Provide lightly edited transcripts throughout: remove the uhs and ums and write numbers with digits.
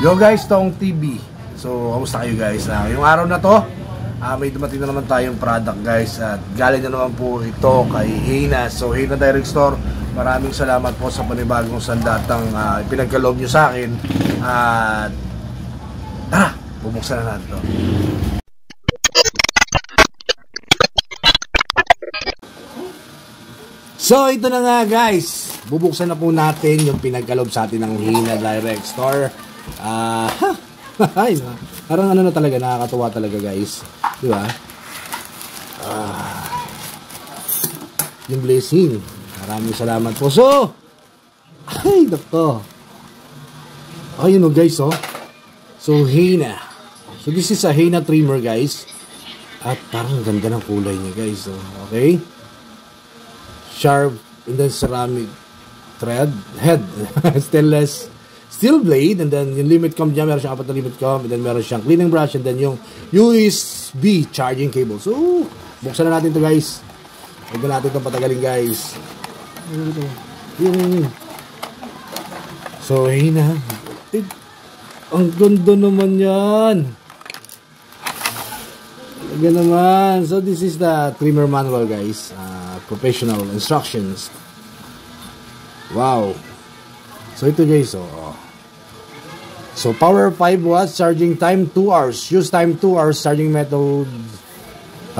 Yo guys, Tong TV. So, kamusta kayo guys? Yung araw na to, may dumating na naman tayong product guys. At galing na naman po ito kay Hina. So, Hina Direct Store, maraming salamat po sa panibagong sandatang pinagkaloob nyo sa akin. At tara, bubuksan na natin to. So, ito na nga guys. Bubuksan na po natin yung pinagkaloob sa atin ng Hina Direct Store. Parang ano na talaga, nakakatuwa talaga guys, di ba? Yung blessing, maraming salamat po. So, ay nako, ayun o guys, oh. So Hina, so this is a Hina trimmer guys, at parang ganda ng kulay niya guys, oh. Okay, sharp and then ceramic thread head stainless steel blade, and then yung limit comb niya, meron siyang 4 na limit comb, and then meron siyang cleaning brush, and then yung USB charging cable. So, buksan na natin to guys. Huwag na natin itong patagalin guys. So, ayun na. Ang ganda naman yan. Talaga naman. So, this is the trimmer manual guys. Professional instructions. Wow. So, ito guys, oh. So, power 5 watts, charging time 2 hours. Use time 2 hours, charging method,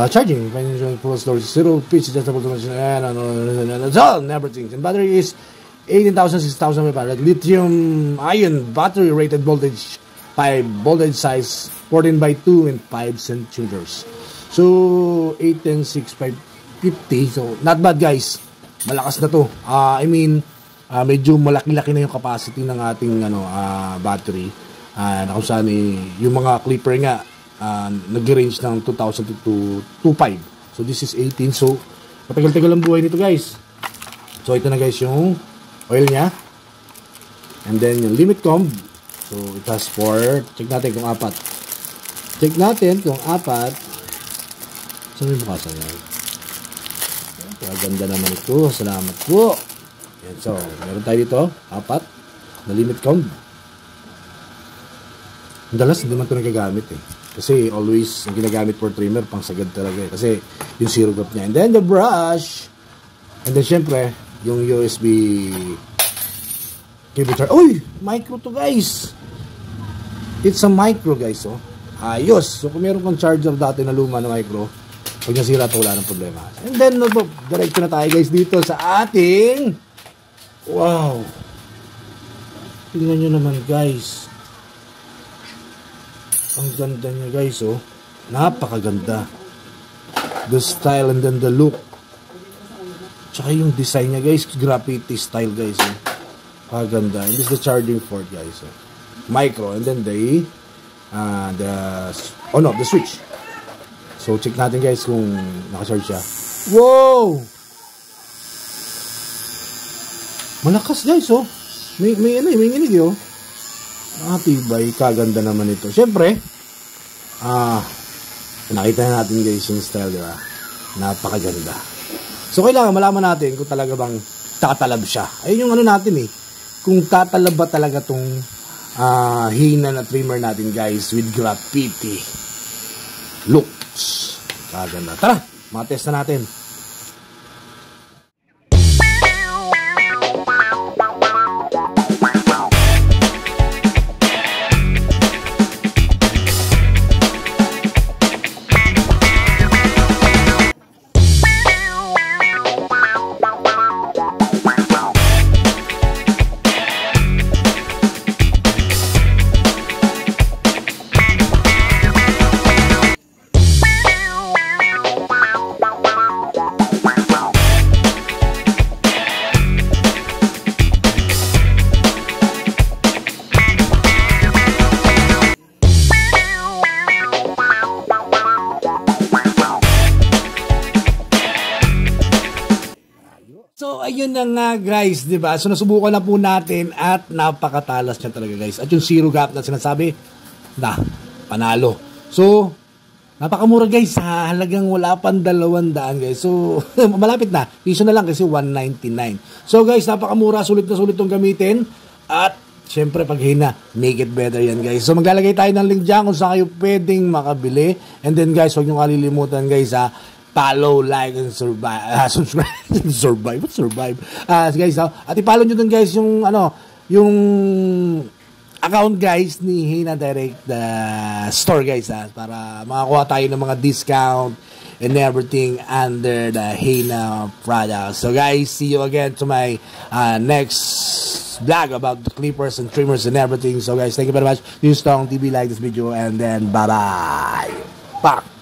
charging, financial full storage, 0 pitch, adjustable to machine, so, everything. And battery is 18,000, 6,000 mAh. Lithium ion battery, rated voltage 5, voltage size 14 by 2 and 5 centimeters. So, 8, 10, 6, 5, 50. So, not bad guys. Malakas na to. Medyo malaki-laki na yung capacity ng ating battery, na kung saan yung mga clipper nga nag-range ng 2,000 to 2.5. So this is 18. So matagal-tagal ang buhay nito guys. So ito na guys yung oil nya, and then yung limit comb. So it has 4. Check natin kung 4. Check natin kung 4. Saan yung bukasan yan? Ganda naman ito. Salamat po. Yan, so, meron tayo dito, 4 na limit comb. Madalas hindi man ito nagagamit eh. Kasi always, yung ginagamit for trimmer, pang sagad talaga eh. Kasi yung zero gap niya. And then the brush. And then syempre, yung USB cable charger. Uy! Micro to guys! It's a micro guys, oh. Ayos! So kung meron kang charger dati na luma na micro, pag nasira ito, wala ng problema. And then, diretso na tayo guys dito sa ating... Wow! Tingnan nyo naman guys. Ang ganda niya guys, oh. Napakaganda. The style and then the look. Tsaka yung design niya guys, graffiti style guys, oh. Paganda. And this is the charging port guys, oh. Micro. And then the switch. So check natin guys kung naka-charge siya. Wow! Malakas guys, oh. May nginig, oh. Tibay, kaganda naman ito. Siyempre, nakita na natin guys yung style, di ba? Napakaganda. So, kailangan malaman natin kung talaga bang tatalab siya. Ayun yung natin eh. Kung tatalab ba talaga tong Hina na trimmer natin guys with graffiti looks. Kaganda. Tara, matest na natin. So, ayun na nga guys, di ba? So, nasubukan na po natin at napakatalas niya talaga guys. At yung zero gap na sinasabi, panalo. So, napakamura guys, halagang wala pang 200 guys. So, malapit na. Piso na lang kasi 199. So guys, napakamura, sulit na sulit itong gamitin. At syempre pag hina, make it better yan guys. So maglalagay tayo ng link dyan kung saan kayo pwedeng makabili. And then guys, huwag nyo kalilimutan guys follow, like, and survive. Subscribe. Survive? Guys, at i-follow nyo dun guys yung, yung account guys ni Hina Direct store guys para makakuha tayo ng mga discount and everything under the Hina products. So guys, see you again to my next vlog about the clippers and trimmers and everything. So guys, thank you very much. Use Tong TV, like this video, and then bye-bye. Bye.